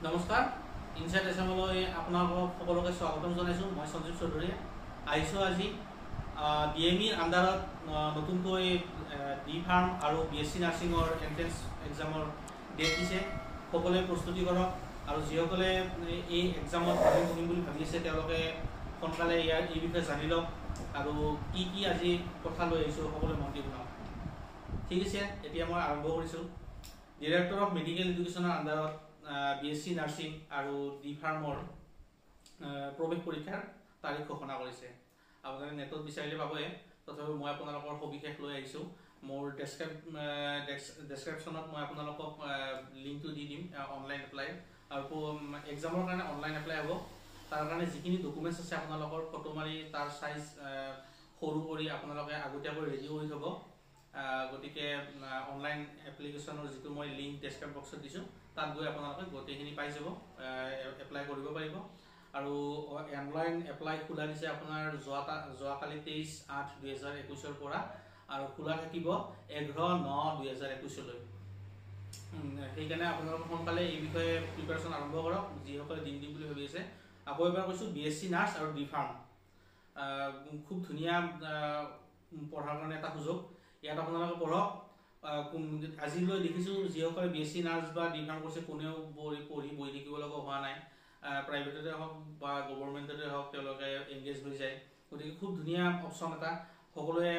নমস্কাৰ ইনসাইট এছামলৈ আপোনালোকক সকলোকে স্বাগতম জনাইছোঁ। মই সঞ্জীৱ চৌধুৰী আহিছোঁ আজি ডিএমইৰ আণ্ডাৰত নতুনকৈ ডি ফাৰ্ম আৰু বিএছচি নাৰ্ছিঙৰ এণ্ট্ৰেন্স এক্সামৰ ডেট দিছে। সকলোৱে প্ৰস্তুতি কৰক আৰু যিসকলে এই এক্সামত পঢ়িম বুলি ভাবি আছে তেওঁলোকে সোনকালে এই বিষয়ে জানি লওক আৰু কি আজি কথা লৈ আহিছোঁ সকলোৱে মন দি শুনক। ঠিক আছে, এতিয়া মই আৰম্ভ কৰিছোঁ। ডিৰেক্টৰ অফ মেডিকেল এডুকেশ্যনৰ আণ্ডাৰত বিএছচি নাৰ্ছিং আৰু ডি ফাৰ্মৰ প্ৰৱেশ পৰীক্ষাৰ তাৰিখ ঘোষণা কৰিছে। আপোনালোকে নেটত বিচাৰিলে পাবই, তথাপিও মই আপোনালোকৰ সবিশেষ লৈ আহিছোঁ। মোৰ ডেছক্ৰিপশ্যনত মই আপোনালোকক লিংকটো দি দিম অনলাইন এপ্লাই আৰু এক্সামৰ কাৰণে অনলাইন এপ্লাই হ'ব। তাৰ কাৰণে যিখিনি ডকুমেণ্টছ আছে আপোনালোকৰ ফটো মাৰি তাৰ চাইজ সৰু কৰি আপোনালোকে আগতীয়াকৈ ৰেডি কৰি থ'ব। গতিকে অনলাইন এপ্লিকেশ্যনৰ যিটো মই লিংক ডেছক্ৰিপশ্যন বক্সত দিছোঁ তাত গৈ আপোনালোকে গোটেইখিনি পাই যাব, এপ্লাই কৰিব পাৰিব। আৰু অনলাইন এপ্লাই খোলা দিছে আপোনাৰ যোৱাকালি 23/8/2021 পৰা আৰু খোলা থাকিব 11/9/2021। সেইকাৰণে আপোনালোকে সোনকালে এই বিষয়ে প্ৰিপাৰেশ্যন আৰম্ভ কৰক যিসকলে দিম বুলি ভাবি আছে। আকৌ এবাৰ কৈছোঁ, বিএছচি নাৰ্ছ আৰু ডি ফাৰ্ম খুব ধুনীয়া পঢ়াৰ কাৰণে এটা সুযোগ। ইয়াত আপোনালোকে পঢ়ক। আজিলৈ দেখিছোঁ যিসকলে বিএছচি নাৰ্ছ বা ডি ফাৰ্ম কৰিছে কোনেও পঢ়ি বহি থাকিব লগা হোৱা নাই। প্ৰাইভেটতে হওক বা গভৰ্ণমেণ্টতে হওক তেওঁলোকে এংগেজ হৈ যায়। গতিকে খুব ধুনীয়া অপশ্যন এটা। সকলোৱে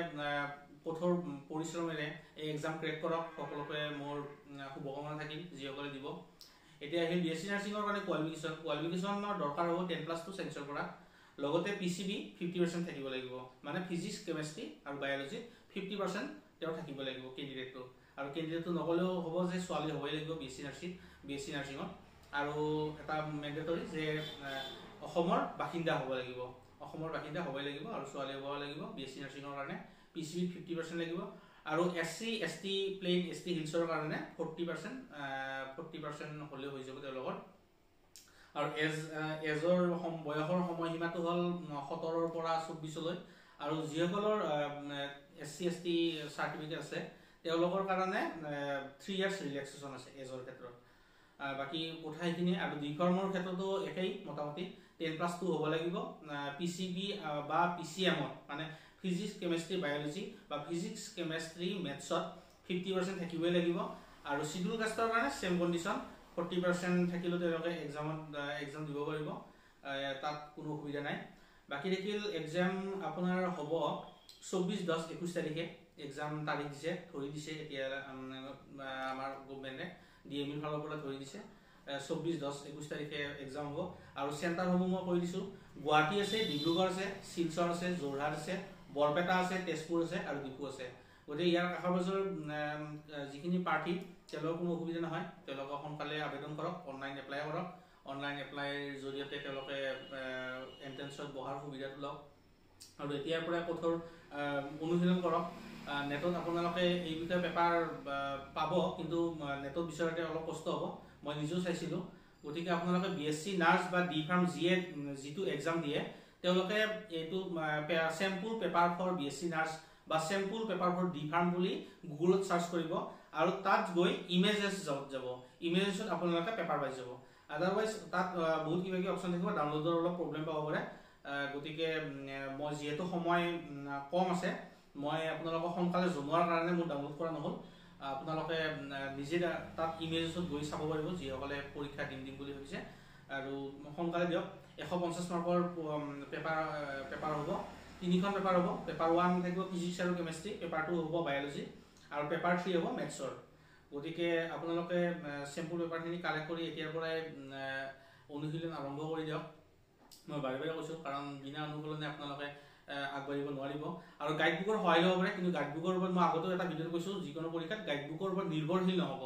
কঠোৰ পৰিশ্ৰমেৰে এই এক্সাম ক্ৰেক কৰক। সকলোকে মোৰ শুভকামনা থাকিল যিসকলে দিব। এতিয়া আহিল বিএছচি নাৰ্ছিঙৰ কাৰণে কোৱালিফিকেশ্যনৰ দৰকাৰ হ'ব 10+2 ছায়েন্সৰ পৰা। লগতে PCB 50% থাকিব লাগিব, মানে ফিজিক্স কেমেষ্ট্ৰি আৰু বায়'লজি 50% তেওঁ থাকিব লাগিব কেণ্ডিডেটটো। আৰু কেণ্ডিডেটটো নগ'লেও হ'ব যে ছোৱালী হ'বই লাগিব বিএছচি নাৰ্ছিঙত। আৰু এটা মেণ্ডেটৰী যে অসমৰ বাসিন্দা হ'ব লাগিব, হ'বই লাগিব আৰু ছোৱালী হ'ব লাগিব বিএছচি নাৰ্ছিঙৰ কাৰণে। PCB 50% লাগিব আৰু SC ST প্লেইন ST হিলছৰ কাৰণে 40% হ'লেও হৈ যাব তেওঁলোকৰ। আৰু বয়সৰ সময়সীমাটো হ'ল 17 পৰা 24 আৰু যিসকলৰ SC ST চাৰ্টিফিকেট আছে তেওঁলোকৰ কাৰণে 3 years ৰিলেক্সেশ্যন আছে এজৰ ক্ষেত্ৰত। বাকী কথা সেইখিনি। আৰু ডি ফাৰ্মৰ ক্ষেত্ৰতো একেই, মোটামুটি 10+2 হ'ব লাগিব। PCB বা PCM-ত মানে ফিজিক্স কেমেষ্ট্ৰি বায়'লজি বা ফিজিক্স কেমেষ্ট্ৰি মেথছত 50% থাকিবই লাগিব। আৰু চিডিউল কাষ্টৰ কাৰণে চেম কণ্ডিশ্যন, 40% থাকিলেও তেওঁলোকে এক্সাম দিব পাৰিব, তাত কোনো অসুবিধা নাই। বাকী দেখিল এক্সাম আপোনাৰ হ'ব 24-10-21 তাৰিখে এক্সাম তাৰিখ দিছে, ধৰি দিছে এতিয়া আমাৰ গভৰ্ণমেণ্টে ডিএমইৰ ফালৰ পৰা ধৰি দিছে 24-10-21 তাৰিখে এক্সাম হ'ব। আৰু চেণ্টাৰসমূহ মই কৈ দিছোঁ, গুৱাহাটী আছে, ডিব্ৰুগড় আছে, শিলচৰ আছে, যোৰহাট আছে, বৰপেটা আছে, তেজপুৰ আছে আৰু ডিফু আছে। গতিকে ইয়াৰ কাষৰ পাছৰ যিখিনি প্ৰাৰ্থী তেওঁলোকৰ কোনো অসুবিধা নহয়, তেওঁলোকে সোনকালে আবেদন কৰক, অনলাইন এপ্লাই কৰক। অনলাইন এপ্লাইৰ জৰিয়তে তেওঁলোকে এণ্ট্ৰেন্সত বহাৰ সুবিধাটো লওক আৰু এতিয়াৰ পৰা কঠোৰ অনুশীলন কৰক। নেটত আপোনালোকে এই বিষয়ে পেপাৰ পাব, কিন্তু নেটত বিচৰাতে অলপ কষ্ট হ'ব, মই নিজেও চাইছিলোঁ। গতিকে আপোনালোকে বিএছচি নাৰ্ছ বা ডি ফাৰ্ম যিটো এক্সাম দিয়ে তেওঁলোকে এইটো sample paper for BSc nurse বা sample paper for D pharm বুলি গুগলত চাৰ্চ কৰিব আৰু তাত গৈ ইমেজেছ যাব। ইমেজেছত আপোনালোকে পেপাৰ পাই যাব। আদাৰৱাইজ তাত বহুত কিবা কিবি অপশ্যন থাকিব, ডাউনলোডৰ অলপ প্ৰব্লেম পাব পাৰে। গতিকে মই যিহেতু সময় কম আছে, মই আপোনালোকক সোনকালে জনোৱাৰ কাৰণে মোৰ ডাউনলোড কৰা নহ'ল। আপোনালোকে নিজে তাত ইমেজেছত গৈ চাব পাৰিব যিসকলে পৰীক্ষা দিম বুলি ভাবিছে। আৰু সোনকালে দিয়ক। 150 মাৰ্কৰ পেপাৰ হ'ব, 3খন পেপাৰ হ'ব। পেপাৰ 1 থাকিব ফিজিক্স আৰু কেমেষ্ট্ৰি, পেপাৰ 2 হ'ব বায়'লজি আৰু পেপাৰ 3 হ'ব মেথছৰ। গতিকে আপোনালোকে চেম্পুল পেপাৰখিনি কালেক্ট কৰি এতিয়াৰ পৰাই অনুশীলন আৰম্ভ কৰি দিয়ক। মই বাৰে বাৰে কৈছোঁ, কাৰণ বিনা অনুশীলনে আপোনালোকে আগবাঢ়িব নোৱাৰিব। আৰু গাইডবুকৰ সহায় ল'ব পাৰে, কিন্তু গাইডবুকৰ ওপৰত মই আগতেও এটা ভিডিঅ'ত কৈছোঁ, যিকোনো পৰীক্ষাত গাইডবুকৰ ওপৰত নিৰ্ভৰশীল নহ'ব।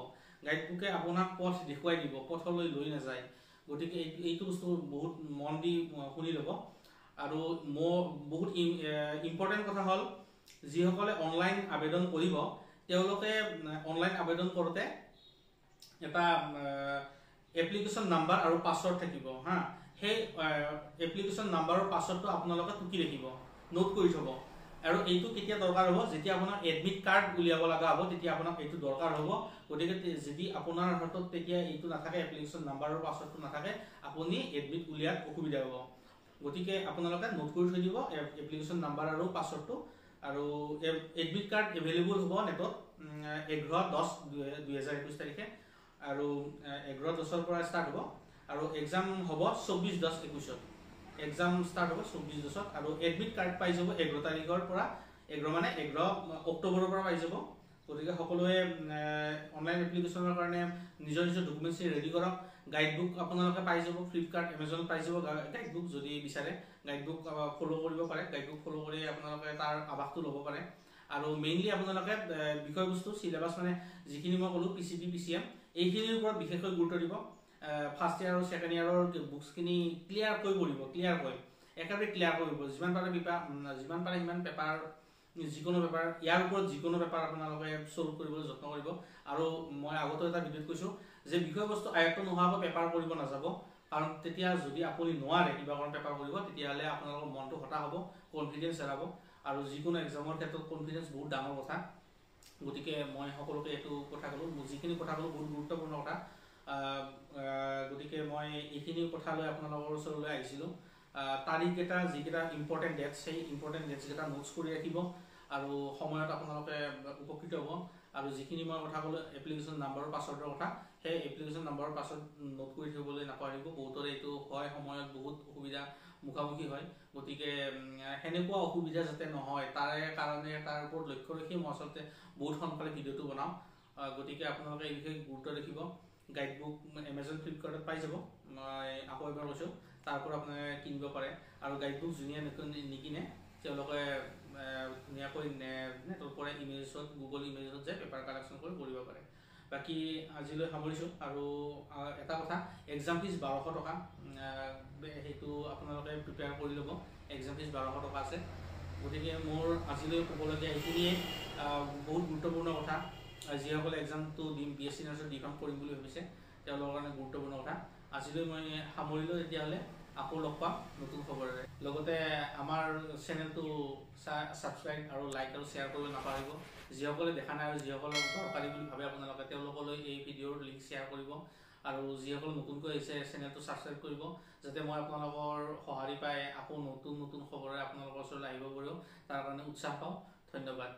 গাইডবুকে আপোনাক পথ দেখুৱাই দিব, পথলৈ লৈ নাযায়। গতিকে এইটো বস্তু বহুত মন দি শুনি ল'ব। আৰু বহুত ইম্পৰ্টেণ্ট কথা হ'ল, যিসকলে অনলাইন আবেদন কৰিব তেওঁলোকে অনলাইন আবেদন কৰোঁতে এটা এপ্লিকেশ্যন নাম্বাৰ আৰু পাছৱৰ্ড থাকিব সেই এপ্লিকেশ্যন নাম্বাৰৰ পাছৱৰ্ডটো আপোনালোকে টুকি ৰাখিব, নোট কৰি থ'ব। আৰু এইটো কেতিয়া দৰকাৰ হ'ব যেতিয়া আপোনাৰ এডমিট কাৰ্ড উলিয়াব লগা হ'ব তেতিয়া আপোনাক এইটো দৰকাৰ হ'ব গতিকে যদি আপোনাৰ হাতত তেতিয়া এইটো নাথাকে এপ্লিকেশ্যন নাম্বাৰ আৰু পাছৱৰ্ডটো নাথাকে আপুনি এডমিট উলিয়াত অসুবিধা হ'ব গতিকে আপোনালোকে নোট কৰি থৈ দিব এপ্লিকেশ্যন নাম্বাৰ আৰু পাছৱৰ্ডটো আৰু এডমিট কাৰ্ড এভেইলেবল হ'ব নেটত 11/10/2021 তাৰিখে আৰু 11/10 পৰা ষ্টাৰ্ট হ'ব আৰু এক্সাম হ'ব 24/10/21 এক্সাম ষ্টাৰ্ট হ'ব 24/10 আৰু এডমিট কাৰ্ড পাই যাব 11 তাৰিখৰ পৰা 11 মানে 11 অক্টোবৰৰ পৰা পাই যাব গতিকে সকলোৱে অনলাইন এপ্লিকেশ্যনৰ কাৰণে নিজৰ নিজৰ ডকুমেণ্টছ ৰেডি কৰক গাইডবুক আপোনালোকে পাই যাব ফ্লিপকাৰ্ট এমাজনত পাই যাব গাইডবুক যদি বিচাৰে গাইডবুক ফ'ল' কৰিব পাৰে গাইডবুক ফ'ল' কৰি আপোনালোকে তাৰ আভাসটো ল'ব পাৰে আৰু মেইনলি আপোনালোকে বিষয়বস্তু চিলেবাছ মানে যিখিনি মই ক'লোঁ PCB PCM এইখিনিৰ ওপৰত বিশেষকৈ গুৰুত্ব দিব ফাৰ্ষ্ট ইয়াৰ আৰু ছেকেণ্ড ইয়াৰৰ বুকছখিনি ক্লিয়াৰকৈ পঢ়িব একেবাৰে ক্লিয়াৰ কৰিব যিমান পাৰে সিমান পেপাৰ যিকোনো পেপাৰ ইয়াৰ ওপৰত যিকোনো পেপাৰ আপোনালোকে সলভ কৰিবলৈ যত্ন কৰিব আৰু মই আগতে এটা ভিডিঅ'ত কৈছোঁ যে বিষয়বস্তু আয়ত্ত নোহোৱাকৈ পেপাৰ কৰিব নাযাব কাৰণ তেতিয়া যদি আপুনি নোৱাৰে কিবা কাৰণ পেপাৰ কৰিব তেতিয়াহ'লে আপোনালোকৰ মনটো হতাশ হ'ব কনফিডেন্স হেৰাব আৰু যিকোনো এক্সামৰ ক্ষেত্ৰত কনফিডেন্স বহুত ডাঙৰ কথা গতিকে মই সকলোকে এইটো কথা ক'লোঁ যিখিনি কথা ক'লোঁ বহুত গুৰুত্বপূৰ্ণ কথা গতিকে মই এইখিনি কথা লৈ আপোনালোকৰ ওচৰলৈ আহিছিলোঁ তাৰিখকেইটা যিকেইটা ইম্পৰ্টেণ্ট ডেটছ সেই ইম্পৰ্টেণ্ট ডেটছকেইটা নোটছ কৰি ৰাখিব আৰু সময়ত আপোনালোকে উপকৃত হ'ব আৰু যিখিনি মই কথা ক'লোঁ এপ্লিকেশ্যন নাম্বাৰৰ পাছৱৰ্ডৰ কথা সেই এপ্লিকেশ্যন নাম্বাৰৰ পাছৱৰ্ড নোট কৰি থ'বলৈ নাপাহৰিব বহুতৰে এইটো হয় সময়ত বহুত অসুবিধা মুখামুখি হয় গতিকে সেনেকুৱা অসুবিধা যাতে নহয় তাৰে কাৰণে তাৰ ওপৰত লক্ষ্য ৰাখি মই আচলতে বহুত সোনকালে ভিডিঅ'টো বনাওঁ গতিকে আপোনালোকে এই বিষয়ে গুৰুত্ব ৰাখিব গাইডবুক এমাজন ফ্লিপকাৰ্টত পাই যাব মই আকৌ এবাৰ কৈছোঁ তাৰ পৰা আপোনালোকে কিনিব পাৰে আৰু গাইডবুক যোনে নিকিনে তেওঁলোকে ধুনীয়াকৈ নেটৰ পৰা ইমেজত গুগল ইমেজত যায় পেপাৰ কালেকশ্যন কৰি পঢ়িব পাৰে বাকী আজিলৈ সামৰিছোঁ আৰু এটা কথা এক্সাম ফিজ 1200 টকা সেইটো আপোনালোকে প্ৰিপেয়াৰ কৰি ল'ব এক্সাম ফিজ 1200 টকা আছে গতিকে মোৰ আজিলৈ ক'বলগীয়া এইখিনিয়ে বহুত গুৰুত্বপূৰ্ণ কথা যিসকলে এক্সামটো দিম BSc নাৰ্ছৰ ডিফাৰ্ম কৰিম বুলি ভাবিছে তেওঁলোকৰ কাৰণে গুৰুত্বপূৰ্ণ কথা আজিলৈ মই সামৰিলোঁ তেতিয়াহ'লে আকৌ লগ পাম নতুন খবৰেৰে লগতে আমাৰ চেনেলটো ছাবস্ক্ৰাইব আৰু লাইক আৰু শ্বেয়াৰ কৰিব নাপাহৰিব যিসকলে দেখা নাই আৰু যিসকলক দৰকাৰী বুলি ভাবে আপোনালোকে তেওঁলোকলৈ এই ভিডিঅ'ৰ লিংক শ্বেয়াৰ কৰিব আৰু যিসকল নতুনকৈ আহিছে চেনেলটো ছাবস্ক্ৰাইব কৰিব যাতে মই আপোনালোকৰ সঁহাৰি পাই আকৌ নতুন খবৰেৰে আপোনালোকৰ ওচৰলৈ আহিব পাৰোঁ তাৰ কাৰণে উৎসাহ পাওঁ ধন্যবাদ